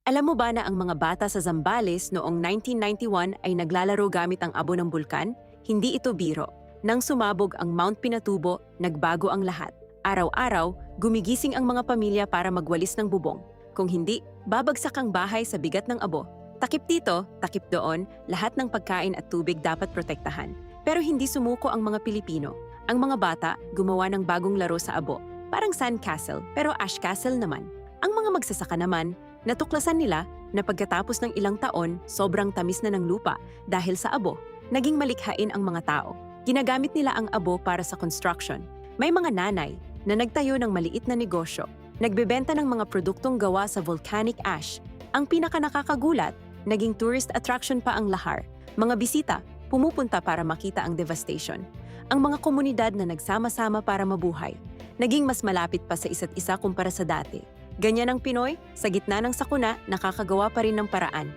Alam mo ba na ang mga bata sa Zambales noong 1991 ay naglalaro gamit ang abo ng bulkan? Hindi ito biro. Nang sumabog ang Mount Pinatubo, nagbago ang lahat. Araw-araw, gumigising ang mga pamilya para magwalis ng bubong. Kung hindi, babagsak ang bahay sa bigat ng abo. Takip dito, takip doon, lahat ng pagkain at tubig dapat protektahan. Pero hindi sumuko ang mga Pilipino. Ang mga bata gumawa ng bagong laro sa abo. Parang sand castle, pero ash castle naman. Ang mga magsasaka naman, natuklasan nila na pagkatapos ng ilang taon, sobrang tamis na ng lupa dahil sa abo. Naging malikhain ang mga tao. Ginagamit nila ang abo para sa construction. May mga nanay na nagtayo ng maliit na negosyo. Nagbebenta ng mga produktong gawa sa volcanic ash. Ang pinakanakakagulat, naging tourist attraction pa ang lahar. Mga bisita, pumupunta para makita ang devastation. Ang mga komunidad na nagsama-sama para mabuhay, naging mas malapit pa sa isa't isa kumpara sa dati. Ganyan ang Pinoy, sa gitna ng sakuna, nakakagawa pa rin ng paraan.